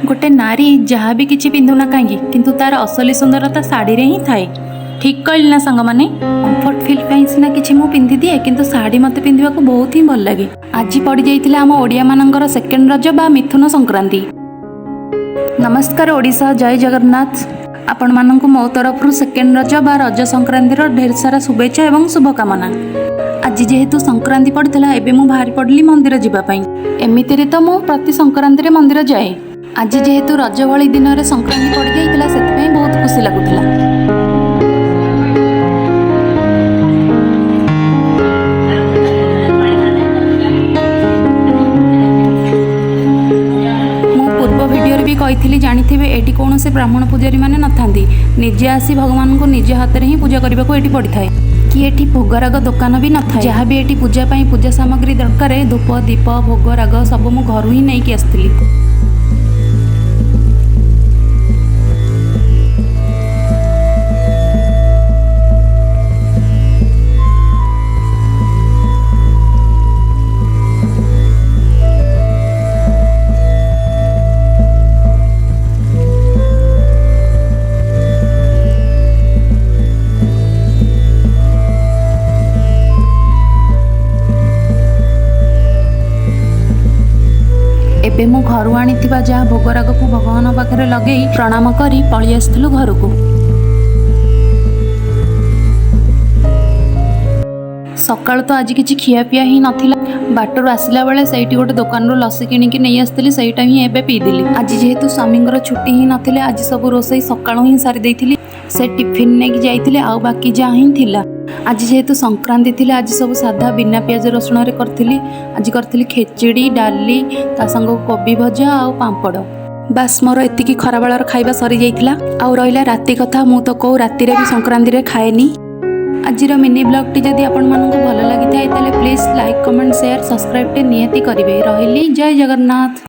गोटे नारी जहाँ भी किसी पिंधुना कहीं किंतु तार असली सुंदरता साड़ी रे ही थाए। ठीक कहली ना सांग माने। कंफर्ट फील पाई सिना किछि मु पिंधि दिए किंतु साड़ी मते पिंधिबा को बहुत ही भल लागे। आज पड़ी जाइथिला आम ओडिया मानकर सेकेंड रज बा मिथुन संक्रांति। नमस्कार ओडिशा, जय जगन्नाथ। आपण माननकु मो तरफ सेकेंड रज बा रज संक्रांति ढेर सारा शुभेच्छा एवं शुभकामना। आज जेहेतु संक्रांति पड़ता एबे मु बाहरी पड़ली मंदिर जीवाई। एमितिरे तो मु प्रति संक्रांति रे मंदिर जाए। आज जेहेतु रज भली दिन में संक्रांति पड़ जाइतिला सेतिपई बहुत खुशी लागुतिला। मु पूर्व वीडियो रे भी कही जानिथिबे एटी कौन से ब्राह्मण पूजारी माने नथांती, निजे आसी भगवान को निज हाथ में ही पूजा करने को एटी पड़िथाए कि एटी भोगराग दुकान भी न था। जहाँ भी एटी पूजा पाई पूजा सामग्री दरकार धूप दीप भोगराग सब मु घर ही नहीं आसती। एबे मु घर आनी जहाँ भोगराग को भगवान पाखे लगे प्रणाम करी पलि आसलु घर को। सकाल तो आज किसी खियापिया ही नथिला। बाटर आसला बेले सैठी गोटे दुकान रू लस्सी किनिकी नहीं आसती, सहीटा ही एबे पीदेली। आज जेहेतु स्वामींगर छुट्टी ही नथिले आज सब रोसई सकाळु ही सारी देइथिली। से टिफिन नेकी जाइथिले आ बाकी जहाँ ही थिला। आज जेहेतु संक्रांति थी आज सब साधा बिना प्याज रसुण रे करथिली। आज करथिली खेचड़ी डाली ता संग कोबी भजा आ पांपड़। बास मोर एतिकी खरा बेलार खाइबा सरी जाइथिला। आ रहिला राति कथा, मु तो को राति रे भी संक्रांति रे खाएनी। आजिर मिनी ब्लॉग टी जदि आपण मानकु भल लागि थाए ताले please like comment share subscribe टे नियति करिवे। रहिली जय जगन्नाथ।